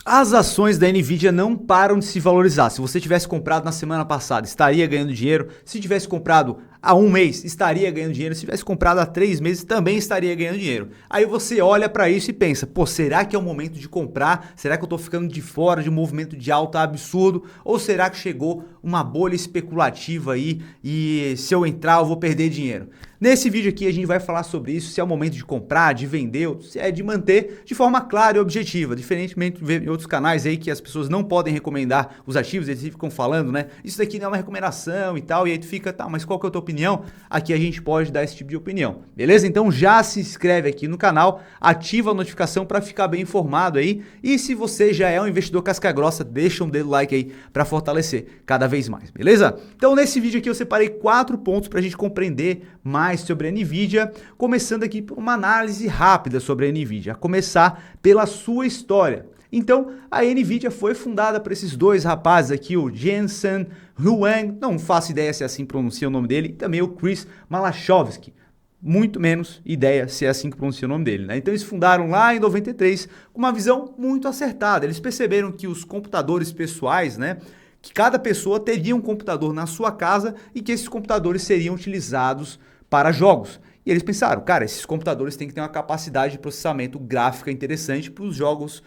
As ações da Nvidia não param de se valorizar. Se você tivesse comprado na semana passada, estaria ganhando dinheiro. Se tivesse comprado há um mês, estaria ganhando dinheiro. Se tivesse comprado há 3 meses, também estaria ganhando dinheiro. Aí você olha para isso e pensa, pô, será que é o momento de comprar? Será que eu estou ficando de fora de um movimento de alta absurdo? Ou será que chegou uma bolha especulativa aí e se eu entrar eu vou perder dinheiro? Nesse vídeo aqui a gente vai falar sobre isso, se é o momento de comprar, de vender, ou se é de manter de forma clara e objetiva, diferentemente de outros canais aí que as pessoas não podem recomendar os ativos, eles ficam falando, né? Isso daqui não é uma recomendação e tal, e aí tu fica, tá, mas qual que é a tua opinião? Aqui a gente pode dar esse tipo de opinião, beleza? Então já se inscreve aqui no canal, ativa a notificação para ficar bem informado aí, e se você já é um investidor casca grossa, deixa um dedo like aí para fortalecer cada vez mais, beleza? Então nesse vídeo aqui eu separei 4 pontos para a gente compreender mais sobre a Nvidia, começando aqui por uma análise rápida sobre a Nvidia, a começar pela sua história. Então, a Nvidia foi fundada por esses dois rapazes aqui, o Jensen Huang, não faço ideia se é assim que pronuncia o nome dele, e também o Chris Malachowski, muito menos ideia se é assim que pronuncia o nome dele, né? Então eles fundaram lá em 93 com uma visão muito acertada. Eles perceberam que os computadores pessoais, né, que cada pessoa teria um computador na sua casa e que esses computadores seriam utilizados para jogos. E eles pensaram, cara, esses computadores têm que ter uma capacidade de processamento gráfica interessante para os jogos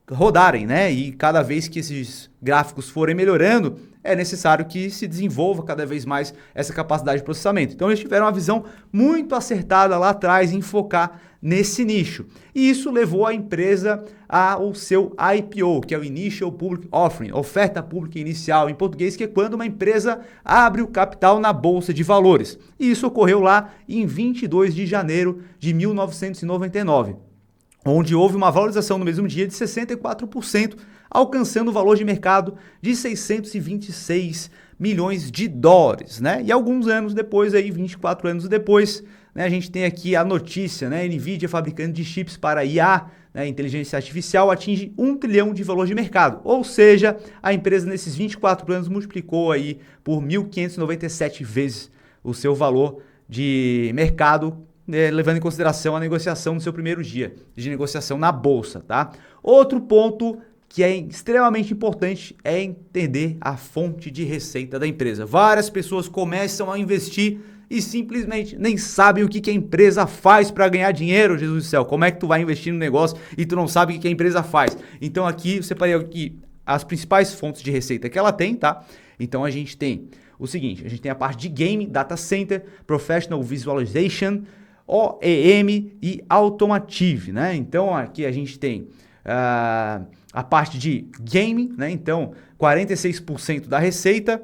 rodarem, né? E cada vez que esses gráficos forem melhorando, é necessário que se desenvolva cada vez mais essa capacidade de processamento. Então eles tiveram uma visão muito acertada lá atrás em focar nesse nicho. E isso levou a empresa ao seu IPO, que é o Initial Public Offering, oferta pública inicial em português, que é quando uma empresa abre o capital na bolsa de valores. E isso ocorreu lá em 22 de janeiro de 1999. Onde houve uma valorização no mesmo dia de 64%, alcançando o valor de mercado de 626 milhões de dólares, né? E alguns anos depois, aí 24 anos depois, né, a gente tem aqui a notícia, né? Nvidia, fabricante de chips para IA, né, inteligência artificial, atinge 1 trilhão de valor de mercado. Ou seja, a empresa nesses 24 anos multiplicou aí por 1.597 vezes o seu valor de mercado, levando em consideração a negociação no seu primeiro dia de negociação na bolsa, tá? Outro ponto que é extremamente importante é entender a fonte de receita da empresa. Várias pessoas começam a investir e simplesmente nem sabem o que a empresa faz para ganhar dinheiro, Jesus do céu. Como é que tu vai investir no negócio e tu não sabe o que a empresa faz? Então aqui eu separei aqui as principais fontes de receita que ela tem, tá? Então a gente tem o seguinte, a gente tem a parte de Game, Data Center, Professional Visualization, OEM e Automotive, né? Então aqui a gente tem a parte de game, né? Então 46% da receita.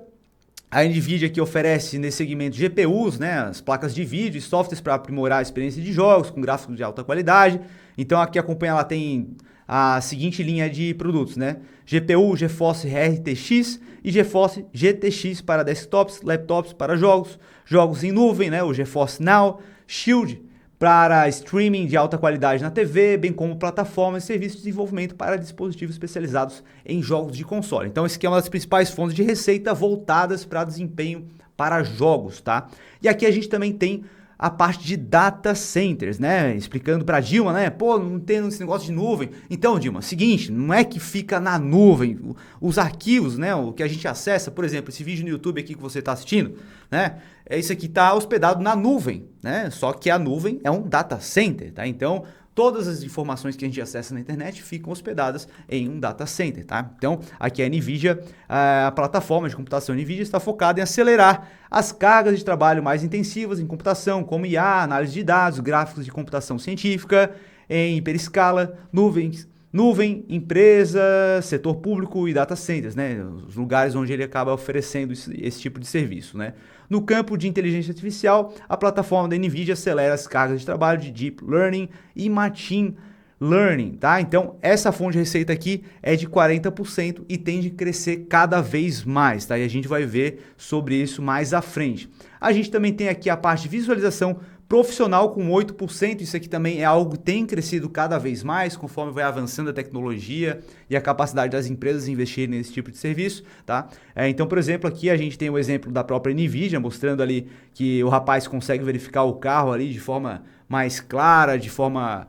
A Nvidia aqui oferece nesse segmento GPUs, né? As placas de vídeo e softwares para aprimorar a experiência de jogos com gráficos de alta qualidade. Então aqui acompanha, ela tem a seguinte linha de produtos, né? GPU GeForce RTX e GeForce GTX para desktops, laptops para jogos, jogos em nuvem, né? O GeForce Now, Shield para streaming de alta qualidade na TV, bem como plataformas e serviços de desenvolvimento para dispositivos especializados em jogos de console. Então, esse aqui é uma das principais fontes de receita voltadas para desempenho para jogos, tá? E aqui a gente também tem a parte de data centers, né? Explicando para Dilma, né? Pô, não tem esse negócio de nuvem. Então, Dilma, seguinte, não é que fica na nuvem. Os arquivos, né? O que a gente acessa, por exemplo, esse vídeo no YouTube aqui que você está assistindo, né? Isso aqui está hospedado na nuvem, né? Só que a nuvem é um data center, tá? Então, todas as informações que a gente acessa na internet ficam hospedadas em um data center, tá? Então, aqui a Nvidia, a plataforma de computação Nvidia está focada em acelerar as cargas de trabalho mais intensivas em computação, como IA, análise de dados, gráficos de computação científica, em hiperescala, nuvem, empresa, setor público e data centers, né? Os lugares onde ele acaba oferecendo esse tipo de serviço, né? No campo de inteligência artificial, a plataforma da Nvidia acelera as cargas de trabalho de Deep Learning e Machine Learning, tá? Então, essa fonte de receita aqui é de 40% e tende a crescer cada vez mais, tá? E a gente vai ver sobre isso mais à frente. A gente também tem aqui a parte de visualização profissional com 8%, isso aqui também é algo que tem crescido cada vez mais conforme vai avançando a tecnologia e a capacidade das empresas investirem nesse tipo de serviço, tá? Então, por exemplo, aqui a gente tem o exemplo da própria Nvidia, mostrando ali que o rapaz consegue verificar o carro ali de forma mais clara, de forma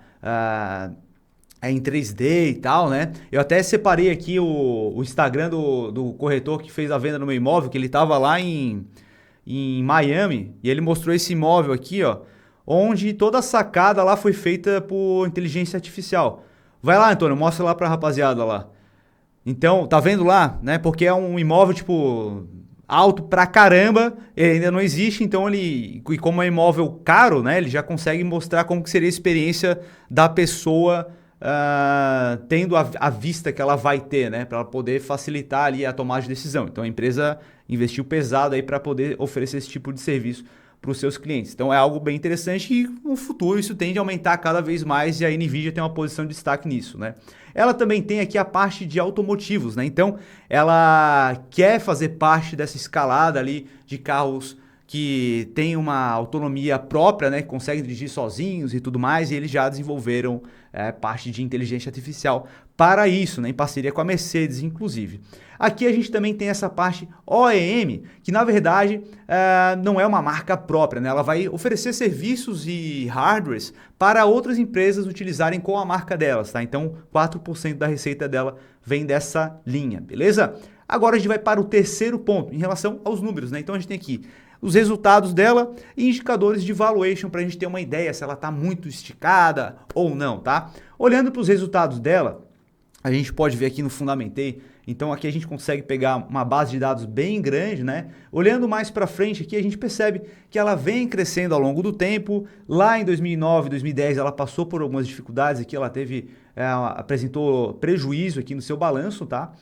em 3D e tal, né? Eu até separei aqui o Instagram do corretor que fez a venda no meu imóvel, que ele tava lá em Miami, e ele mostrou esse imóvel aqui, ó, onde toda a sacada lá foi feita por inteligência artificial. Vai lá, Antônio, mostra lá pra rapaziada lá. Então, tá vendo lá, né? Porque é um imóvel, tipo, alto pra caramba, ele ainda não existe, então e como é um imóvel caro, né? Ele já consegue mostrar como que seria a experiência da pessoa tendo a vista que ela vai ter, né? Para ela poder facilitar ali a tomada de decisão. Então, a empresa investiu pesado aí para poder oferecer esse tipo de serviço para os seus clientes. Então, é algo bem interessante e no futuro isso tende a aumentar cada vez mais e a NVIDIA tem uma posição de destaque nisso, né? Ela também tem aqui a parte de automotivos, né? Então, ela quer fazer parte dessa escalada ali de carros que tem uma autonomia própria, né? Que conseguem dirigir sozinhos e tudo mais, e eles já desenvolveram parte de inteligência artificial para isso, né? Em parceria com a Mercedes, inclusive. Aqui a gente também tem essa parte OEM, que na verdade não é uma marca própria, né? Ela vai oferecer serviços e hardwares para outras empresas utilizarem com a marca delas, tá? Então 4% da receita dela vem dessa linha, beleza? Agora a gente vai para o terceiro ponto, em relação aos números, né? Então a gente tem aqui os resultados dela e indicadores de valuation para a gente ter uma ideia se ela está muito esticada ou não, tá? Olhando para os resultados dela, a gente pode ver aqui no Fundamentei, então aqui a gente consegue pegar uma base de dados bem grande, né? Olhando mais para frente aqui, a gente percebe que ela vem crescendo ao longo do tempo. Lá em 2009, 2010, ela passou por algumas dificuldades aqui, ela apresentou prejuízo aqui no seu balanço, tá?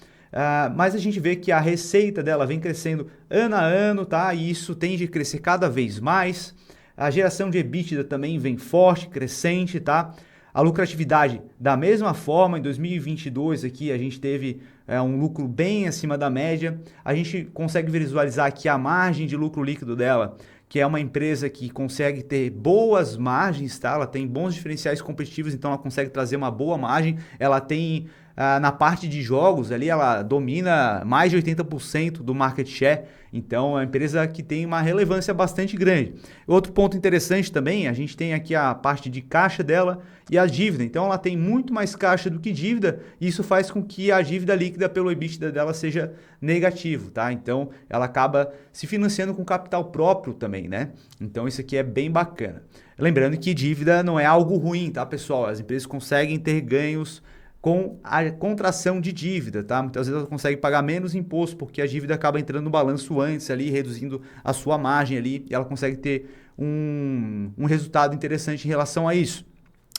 Mas a gente vê que a receita dela vem crescendo ano a ano, tá? E isso tende a crescer cada vez mais. A geração de EBITDA também vem forte, crescente, tá? A lucratividade, da mesma forma, em 2022 aqui a gente teve um lucro bem acima da média. A gente consegue visualizar aqui a margem de lucro líquido dela, que é uma empresa que consegue ter boas margens, tá? Ela tem bons diferenciais competitivos, então ela consegue trazer uma boa margem. Ela tem, na parte de jogos ali, ela domina mais de 80% do market share, então é uma empresa que tem uma relevância bastante grande. Outro ponto interessante também, a gente tem aqui a parte de caixa dela e a dívida, então ela tem muito mais caixa do que dívida, e isso faz com que a dívida líquida pelo EBITDA dela seja negativo, tá? Então ela acaba se financiando com capital próprio também, né? Então isso aqui é bem bacana. Lembrando que dívida não é algo ruim, tá, pessoal? As empresas conseguem ter ganhos com a contração de dívida, tá? Muitas vezes ela consegue pagar menos imposto, porque a dívida acaba entrando no balanço antes ali, reduzindo a sua margem ali, e ela consegue ter um resultado interessante em relação a isso.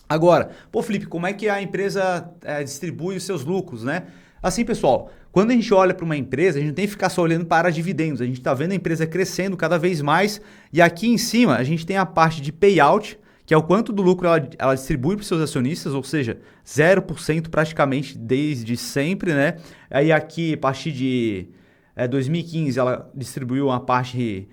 Agora, Felipe, como é que a empresa distribui os seus lucros, né? Assim, pessoal, quando a gente olha para uma empresa, a gente não tem que ficar só olhando para dividendos, a gente está vendo a empresa crescendo cada vez mais, e aqui em cima a gente tem a parte de payout, que é o quanto do lucro ela distribui para os seus acionistas, ou seja, 0% praticamente desde sempre, né? Aí aqui, a partir de 2015, ela distribuiu uma parte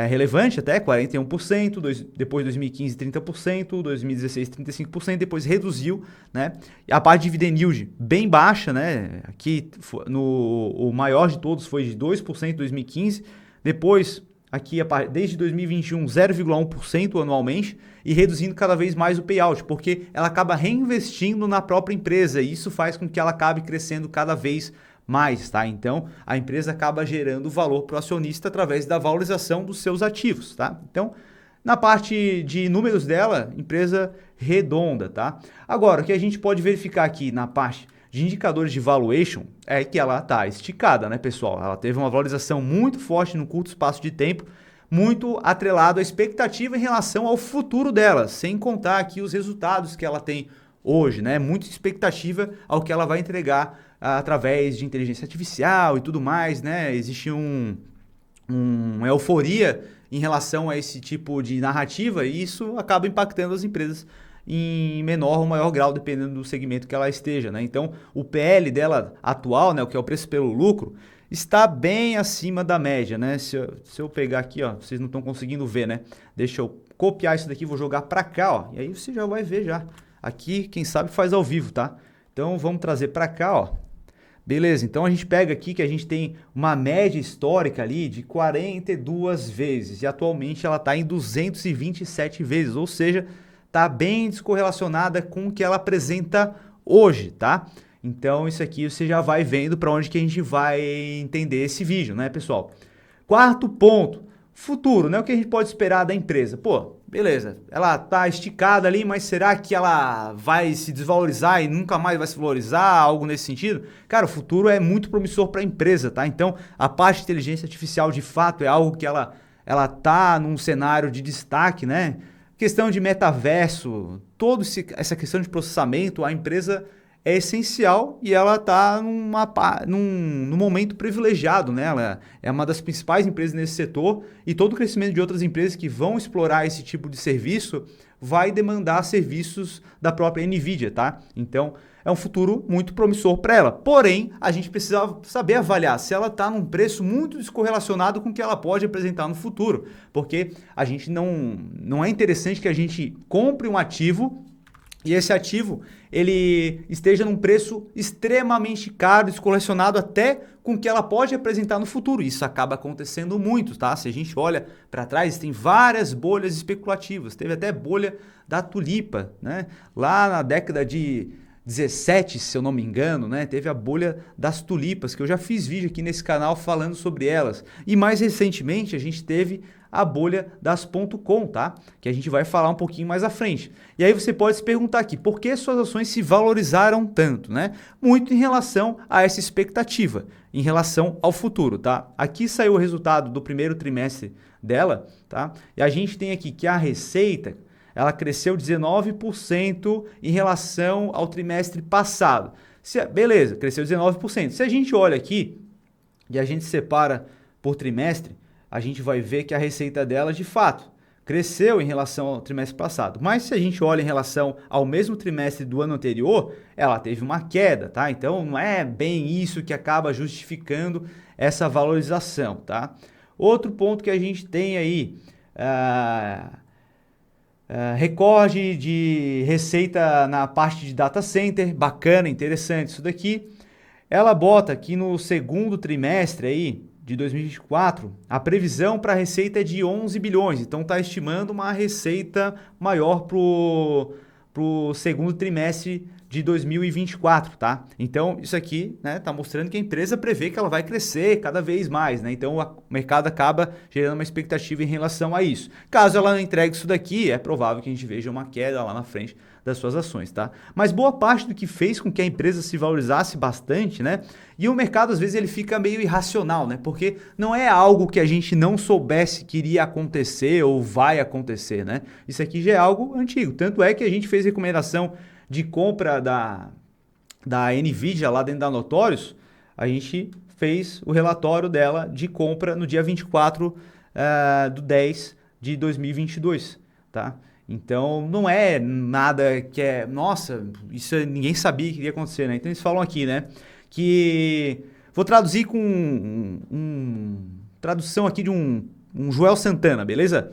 relevante até, 41%, depois 2015, 30%, 2016, 35%, depois reduziu, né? E a parte de dividend yield bem baixa, né? Aqui o maior de todos foi de 2% em 2015, depois aqui desde 2021 0,1% anualmente e reduzindo cada vez mais o payout, porque ela acaba reinvestindo na própria empresa e isso faz com que ela acabe crescendo cada vez mais, tá? Então, a empresa acaba gerando valor para o acionista através da valorização dos seus ativos, tá? Então, na parte de números dela, empresa redonda, tá? Agora, o que a gente pode verificar aqui na parte de indicadores de valuation é que ela está esticada, né, pessoal? Ela teve uma valorização muito forte no curto espaço de tempo, muito atrelado à expectativa em relação ao futuro dela, sem contar aqui os resultados que ela tem hoje, né? Muita expectativa ao que ela vai entregar através de inteligência artificial e tudo mais, né? Existe uma euforia em relação a esse tipo de narrativa e isso acaba impactando as empresas em menor ou maior grau, dependendo do segmento que ela esteja, né? Então, o PL dela atual, né, o que é o preço pelo lucro, está bem acima da média, né? Se eu pegar aqui, ó, vocês não estão conseguindo ver, né? Deixa eu copiar isso daqui, vou jogar para cá, ó, e aí você já vai ver já. Aqui, quem sabe faz ao vivo, tá? Então, vamos trazer para cá, ó. Beleza, então a gente pega aqui que a gente tem uma média histórica ali de 42 vezes e atualmente ela está em 227 vezes, ou seja, está bem descorrelacionada com o que ela apresenta hoje, tá? Então isso aqui você já vai vendo para onde que a gente vai entender esse vídeo, né, pessoal? Quarto ponto, futuro, né? O que a gente pode esperar da empresa? Pô, beleza, ela tá esticada ali, mas será que ela vai se desvalorizar e nunca mais vai se valorizar? Algo nesse sentido? Cara, o futuro é muito promissor para a empresa, tá? Então, a parte de inteligência artificial, de fato, é algo que ela tá num cenário de destaque, né? Questão de metaverso, essa questão de processamento, a empresa é essencial e ela está num momento privilegiado, né? Ela é uma das principais empresas nesse setor e todo o crescimento de outras empresas que vão explorar esse tipo de serviço vai demandar serviços da própria NVIDIA, tá? Então, é um futuro muito promissor para ela. Porém, a gente precisa saber avaliar se ela está num preço muito descorrelacionado com o que ela pode apresentar no futuro, porque a gente não é interessante que a gente compre um ativo e esse ativo ele esteja num preço extremamente caro, descorrelacionado até com o que ela pode apresentar no futuro. Isso acaba acontecendo muito, tá? Se a gente olha para trás, tem várias bolhas especulativas. Teve até bolha da tulipa, né? Lá na década de 17, se eu não me engano, né? Teve a bolha das tulipas, que eu já fiz vídeo aqui nesse canal falando sobre elas. E mais recentemente a gente teve a bolha das .com, tá? Que a gente vai falar um pouquinho mais à frente. E aí você pode se perguntar aqui, por que suas ações se valorizaram tanto, né? Muito em relação a essa expectativa, em relação ao futuro, tá? Aqui saiu o resultado do primeiro trimestre dela, tá? E a gente tem aqui que a receita, ela cresceu 19% em relação ao trimestre passado. Beleza, cresceu 19%. Se a gente olha aqui e a gente separa por trimestre, a gente vai ver que a receita dela, de fato, cresceu em relação ao trimestre passado. Mas se a gente olha em relação ao mesmo trimestre do ano anterior, ela teve uma queda, tá? Então não é bem isso que acaba justificando essa valorização, tá? Outro ponto que a gente tem aí, recorde de receita na parte de data center, bacana, interessante isso daqui. Ela bota aqui no segundo trimestre aí, de 2024, a previsão para a receita é de 11 bilhões, então está estimando uma receita maior para o segundo trimestre de 2024, tá? Então, isso aqui, né, tá mostrando que a empresa prevê que ela vai crescer cada vez mais, né? Então, o mercado acaba gerando uma expectativa em relação a isso. Caso ela não entregue isso daqui, é provável que a gente veja uma queda lá na frente das suas ações, tá? Mas boa parte do que fez com que a empresa se valorizasse bastante, né? E o mercado, às vezes, ele fica meio irracional, né? Porque não é algo que a gente não soubesse que iria acontecer ou vai acontecer, né? Isso aqui já é algo antigo. Tanto é que a gente fez recomendação de compra da NVIDIA lá dentro da Notorious, a gente fez o relatório dela de compra no dia 24 de 10 de 2022, tá? Então, não é nada que é... Nossa, isso ninguém sabia que iria acontecer, né? Então, eles falam aqui, né? Que... Vou traduzir com tradução aqui de um Joel Santana, beleza?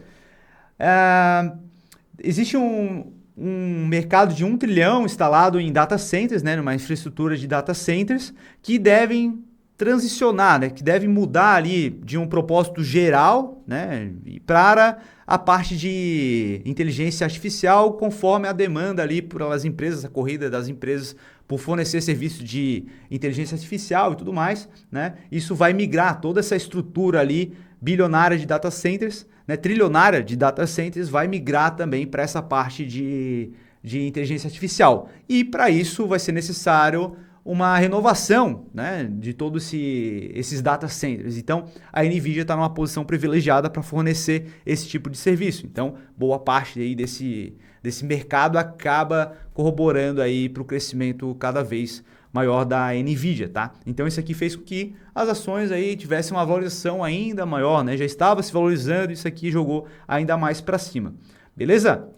Existe um mercado de 1 trilhão instalado em data centers, né? Numa infraestrutura de data centers, que devem transicionar, né? Que devem mudar ali de um propósito geral, né? Para a parte de inteligência artificial, conforme a demanda ali pelas empresas, a corrida das empresas por fornecer serviço de inteligência artificial e tudo mais, né? Isso vai migrar toda essa estrutura ali bilionária de data centers, né? Trilionária de data centers, vai migrar também para essa parte de inteligência artificial. E para isso vai ser necessário uma renovação, né, de todos esses data centers. Então, a NVIDIA está numa posição privilegiada para fornecer esse tipo de serviço. Então, boa parte aí desse mercado acaba corroborando aí para o crescimento cada vez maior da NVIDIA, tá? Então, isso aqui fez com que as ações aí tivessem uma valorização ainda maior, né? Já estava se valorizando, isso aqui jogou ainda mais para cima. Beleza?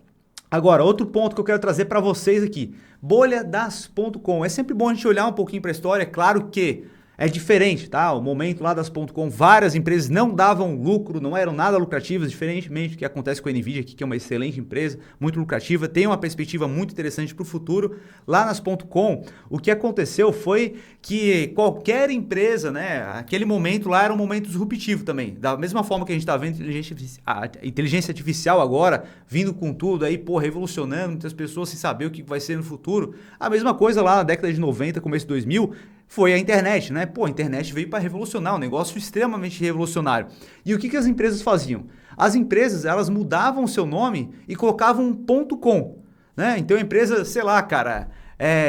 Agora, outro ponto que eu quero trazer para vocês aqui, bolha das .com. É sempre bom a gente olhar um pouquinho para a história, é claro que é diferente, tá? O momento lá das .com, várias empresas não davam lucro, não eram nada lucrativas, diferentemente do que acontece com a Nvidia aqui, que é uma excelente empresa, muito lucrativa, tem uma perspectiva muito interessante para o futuro. Lá nas .com, o que aconteceu foi que qualquer empresa, né, aquele momento lá era um momento disruptivo também. Da mesma forma que a gente está vendo a inteligência artificial agora, vindo com tudo aí, pô, revolucionando muitas pessoas sem saber o que vai ser no futuro. A mesma coisa lá na década de 90, começo de 2000, foi a internet, né? Pô, a internet veio para revolucionar, um negócio extremamente revolucionário. E o que as empresas faziam? As empresas, elas mudavam o seu nome e colocavam um .com, né? Então a empresa, sei lá, cara,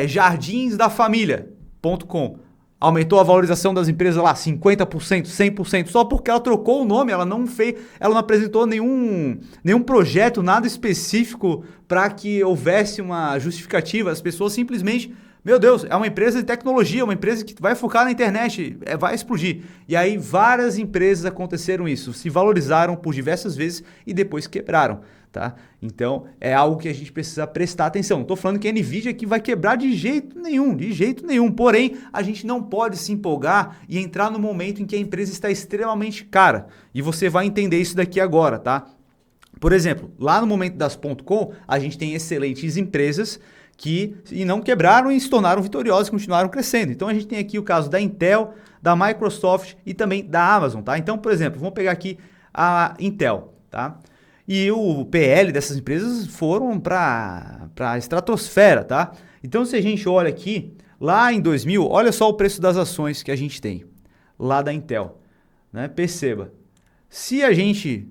Jardins da Família.com. Aumentou a valorização das empresas lá 50%, 100%, só porque ela trocou o nome, ela não apresentou nenhum projeto, nada específico para que houvesse uma justificativa. As pessoas simplesmente, meu Deus, é uma empresa de tecnologia, uma empresa que vai focar na internet, vai explodir. E aí várias empresas aconteceram isso, se valorizaram por diversas vezes e depois quebraram. Tá? Então é algo que a gente precisa prestar atenção. Não estou falando que a Nvidia aqui vai quebrar de jeito nenhum. Porém, a gente não pode se empolgar e entrar no momento em que a empresa está extremamente cara. E você vai entender isso daqui agora, tá? Por exemplo, lá no momento das .com, a gente tem excelentes empresas que não quebraram e se tornaram vitoriosas e continuaram crescendo. Então a gente tem aqui o caso da Intel, da Microsoft e também da Amazon, tá? Então, por exemplo, vamos pegar aqui a Intel, tá? E o PL dessas empresas foram para a estratosfera, tá? Então, se a gente olha aqui, lá em 2000, olha só o preço das ações que a gente tem lá da Intel, né? Perceba, se a gente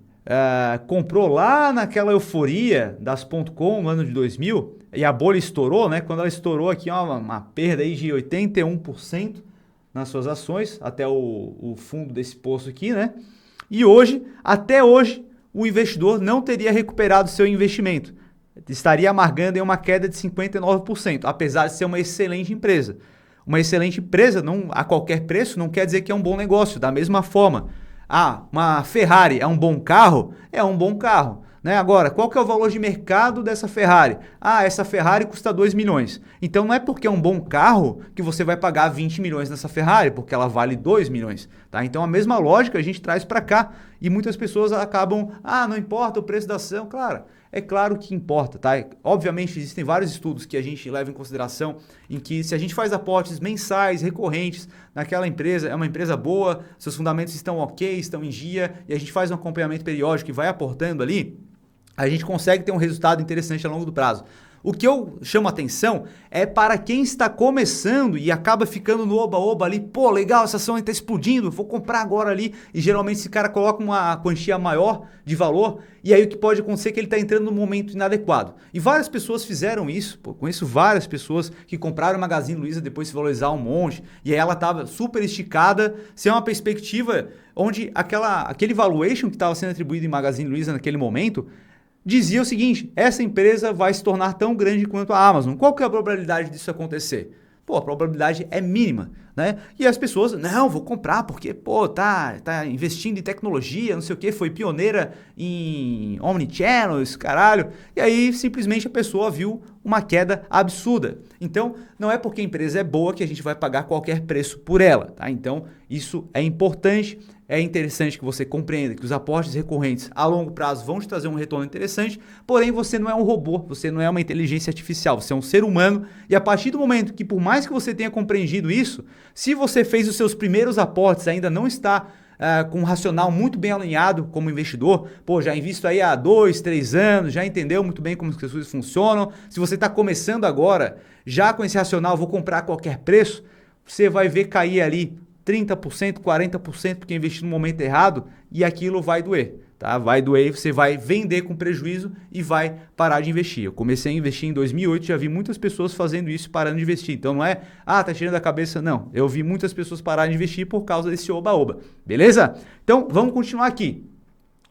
comprou lá naquela euforia das .com no ano de 2000 e a bolha estourou, né? Quando ela estourou aqui, uma perda aí de 81% nas suas ações, até o fundo desse poço aqui, né? E hoje, até hoje, o investidor não teria recuperado seu investimento. Estaria amargando em uma queda de 59%, apesar de ser uma excelente empresa. Uma excelente empresa a qualquer preço não quer dizer que é um bom negócio. Da mesma forma, uma Ferrari é um bom carro? É um bom carro. Né? Agora, qual que é o valor de mercado dessa Ferrari? Essa Ferrari custa 2 milhões. Então não é porque é um bom carro que você vai pagar 20 milhões nessa Ferrari, porque ela vale 2 milhões. Tá? Então a mesma lógica a gente traz para cá e muitas pessoas acabam, não importa o preço da ação. Claro, é claro que importa. Tá? Obviamente existem vários estudos que a gente leva em consideração em que se a gente faz aportes mensais, recorrentes naquela empresa, é uma empresa boa, seus fundamentos estão ok, estão em dia e a gente faz um acompanhamento periódico e vai aportando ali, a gente consegue ter um resultado interessante a longo do prazo. O que eu chamo atenção é para quem está começando e acaba ficando no oba-oba ali, pô, legal, essa ação está explodindo, vou comprar agora ali, e geralmente esse cara coloca uma quantia maior de valor, e aí o que pode acontecer é que ele está entrando num momento inadequado. E várias pessoas fizeram isso, conheço várias pessoas que compraram a Magazine Luiza depois de se valorizar um monte, e aí ela estava super esticada, sem uma perspectiva onde aquele valuation que estava sendo atribuído em Magazine Luiza naquele momento, dizia o seguinte, essa empresa vai se tornar tão grande quanto a Amazon. Qual que é a probabilidade disso acontecer? A probabilidade é mínima, né? E as pessoas, não, vou comprar porque, tá investindo em tecnologia, não sei o que, foi pioneira em omnichannel, esse caralho. E aí, simplesmente, a pessoa viu uma queda absurda. Então, não é porque a empresa é boa que a gente vai pagar qualquer preço por ela, tá? Então, isso é importante. É interessante que você compreenda que os aportes recorrentes a longo prazo vão te trazer um retorno interessante, porém você não é um robô, você não é uma inteligência artificial, você é um ser humano e a partir do momento que, por mais que você tenha compreendido isso, se você fez os seus primeiros aportes ainda não está com um racional muito bem alinhado como investidor, já invisto aí há 2, 3 anos, já entendeu muito bem como as coisas funcionam, se você está começando agora, já com esse racional, vou comprar a qualquer preço, você vai ver cair ali 30%, 40% porque investiu no momento errado e aquilo vai doer, tá? Vai doer, você vai vender com prejuízo e vai parar de investir. Eu comecei a investir em 2008, já vi muitas pessoas fazendo isso parando de investir. Então não é, tá tirando da cabeça, não. Eu vi muitas pessoas pararem de investir por causa desse oba-oba, beleza? Então vamos continuar aqui.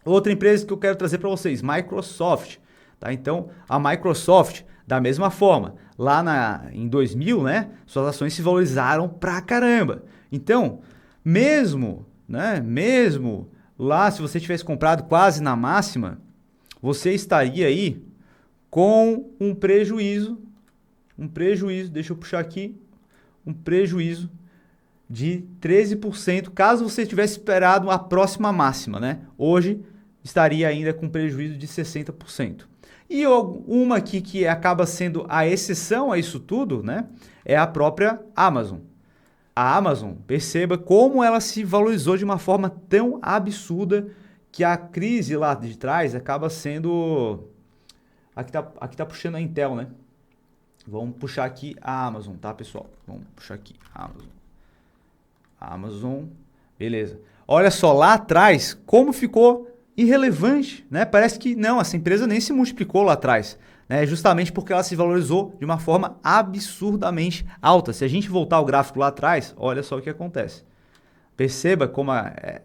Outra empresa que eu quero trazer para vocês, Microsoft, tá? Então a Microsoft, da mesma forma, lá em 2000, né, suas ações se valorizaram pra caramba. Então, mesmo lá, se você tivesse comprado quase na máxima, você estaria aí com um prejuízo, deixa eu puxar aqui, um prejuízo de 13%, caso você tivesse esperado a próxima máxima, né? Hoje estaria ainda com prejuízo de 60%. E uma aqui que acaba sendo a exceção a isso tudo, né? É a própria Amazon. A Amazon, perceba como ela se valorizou de uma forma tão absurda que a crise lá de trás acaba sendo... Aqui tá puxando a Intel, né? Vamos puxar aqui a Amazon, tá, pessoal? Vamos puxar aqui a Amazon. Amazon, beleza. Olha só, lá atrás, como ficou irrelevante, né? Parece que não, essa empresa nem se multiplicou lá atrás, né? Justamente porque ela se valorizou de uma forma absurdamente alta. Se a gente voltar o gráfico lá atrás, olha só o que acontece. Perceba como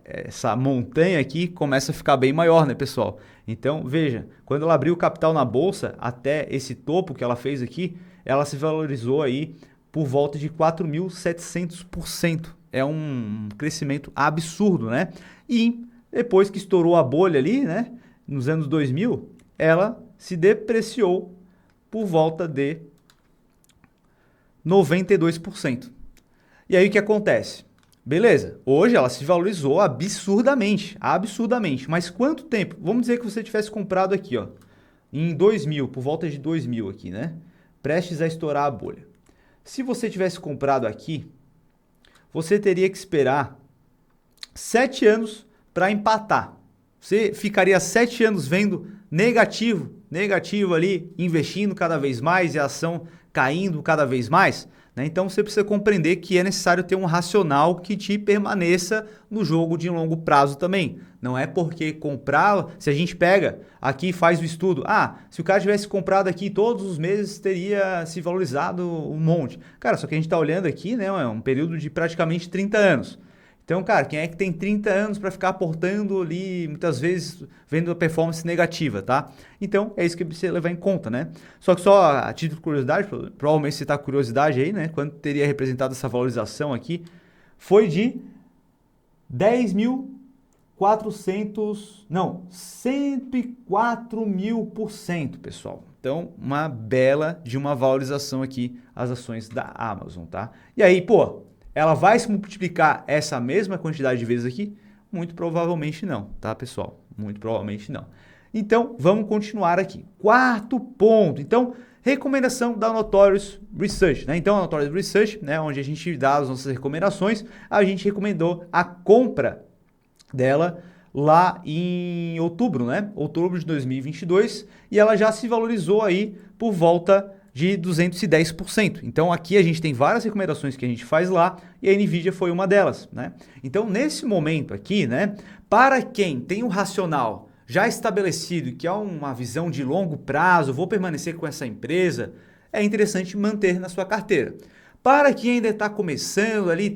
essa montanha aqui começa a ficar bem maior, né, pessoal? Então, veja, quando ela abriu o capital na bolsa, até esse topo que ela fez aqui, ela se valorizou aí por volta de 4.700%. É um crescimento absurdo, né? E depois que estourou a bolha ali, né, nos anos 2000, ela se depreciou por volta de 92%. E aí o que acontece? Beleza, hoje ela se valorizou absurdamente, absurdamente. Mas quanto tempo? Vamos dizer que você tivesse comprado aqui, ó, em 2000, por volta de 2000 aqui, né? Prestes a estourar a bolha. Se você tivesse comprado aqui, você teria que esperar 7 anos para empatar. Você ficaria 7 anos vendo negativo ali, investindo cada vez mais e a ação caindo cada vez mais, né? Então você precisa compreender que é necessário ter um racional que te permaneça no jogo de longo prazo também. Não é porque comprar, se a gente pega aqui e faz o estudo, se o cara tivesse comprado aqui todos os meses teria se valorizado um monte. Cara, só que a gente está olhando aqui, né, é um período de praticamente 30 anos. Então, cara, quem é que tem 30 anos para ficar aportando ali, muitas vezes, vendo a performance negativa, tá? Então, é isso que você levar em conta, né? Só que só a título de curiosidade, provavelmente você está com curiosidade aí, né? Quanto teria representado essa valorização aqui? Foi de 104.000%, pessoal. Então, uma bela de uma valorização aqui as ações da Amazon, tá? E aí, pô, ela vai se multiplicar essa mesma quantidade de vezes aqui? Muito provavelmente não, tá, pessoal? Muito provavelmente não. Então, vamos continuar aqui. Quarto ponto. Então, recomendação da Notorious Research, né? Então, a Notorious Research, né, onde a gente dá as nossas recomendações, a gente recomendou a compra dela lá em outubro, né? Outubro de 2022, e ela já se valorizou aí por volta de 210%. Então aqui a gente tem várias recomendações que a gente faz lá e a Nvidia foi uma delas, né? Então nesse momento aqui, né, para quem tem um racional já estabelecido, que é uma visão de longo prazo, vou permanecer com essa empresa, é interessante manter na sua carteira. Para quem ainda está começando ali,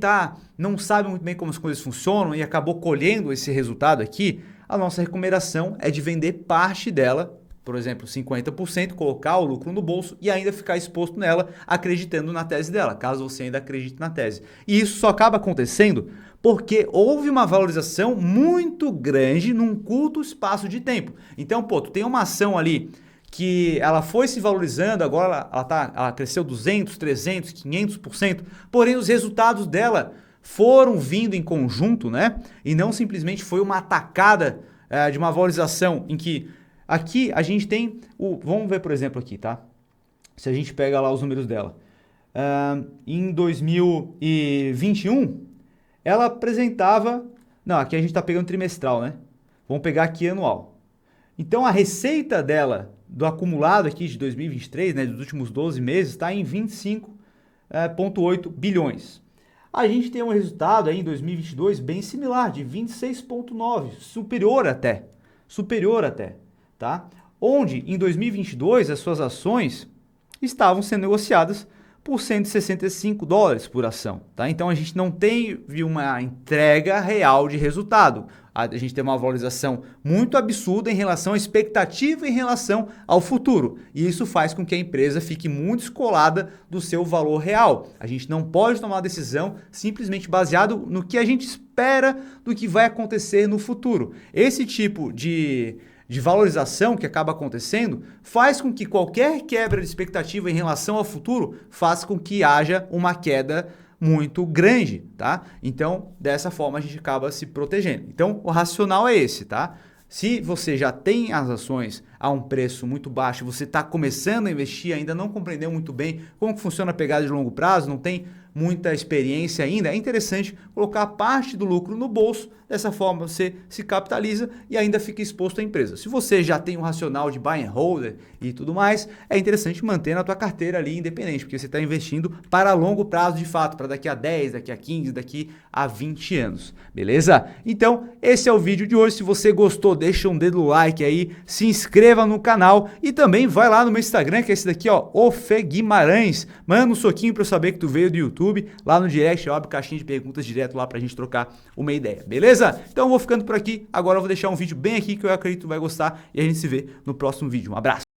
não sabe muito bem como as coisas funcionam e acabou colhendo esse resultado aqui, a nossa recomendação é de vender parte dela, por exemplo, 50%, colocar o lucro no bolso e ainda ficar exposto nela, acreditando na tese dela, caso você ainda acredite na tese. E isso só acaba acontecendo porque houve uma valorização muito grande num curto espaço de tempo. Então, pô, tu tem uma ação ali que ela foi se valorizando, agora ela cresceu 200, 300, 500%, porém os resultados dela foram vindo em conjunto, né? E não simplesmente foi uma atacada de uma valorização em que aqui a gente tem vamos ver, por exemplo, aqui, tá? Se a gente pega lá os números dela. Em 2021, ela apresentava... Não, aqui a gente está pegando trimestral, né? Vamos pegar aqui anual. Então, a receita dela, do acumulado aqui de 2023, né, dos últimos 12 meses, está em 25,8 bilhões. A gente tem um resultado aí em 2022 bem similar, de 26,9, superior até, tá? Onde em 2022 as suas ações estavam sendo negociadas por $165 por ação, tá? Então a gente não teve uma entrega real de resultado. A gente tem uma valorização muito absurda em relação à expectativa em relação ao futuro. E isso faz com que a empresa fique muito descolada do seu valor real. A gente não pode tomar uma decisão simplesmente baseado no que a gente espera do que vai acontecer no futuro. Esse tipo de valorização que acaba acontecendo faz com que qualquer quebra de expectativa em relação ao futuro faça com que haja uma queda muito grande, tá? Então, dessa forma a gente acaba se protegendo. Então, o racional é esse, tá? Se você já tem as ações a um preço muito baixo, você está começando a investir, ainda não compreendeu muito bem como que funciona a pegada de longo prazo, não tem muita experiência ainda, é interessante colocar parte do lucro no bolso, dessa forma você se capitaliza e ainda fica exposto à empresa. Se você já tem um racional de buy and hold e tudo mais, é interessante manter na tua carteira ali independente, porque você está investindo para longo prazo de fato, para daqui a 10, daqui a 15, daqui a 20 anos, beleza? Então, esse é o vídeo de hoje. Se você gostou, deixa um dedo no like aí, se inscreva no canal e também vai lá no meu Instagram, que é esse daqui, ó, o Fê Guimarães. Manda um soquinho para eu saber que tu veio do YouTube, lá no direct, ó, caixinha de perguntas direto lá pra gente trocar uma ideia, beleza? Então eu vou ficando por aqui, agora eu vou deixar um vídeo bem aqui que eu acredito que tu vai gostar e a gente se vê no próximo vídeo. Um abraço!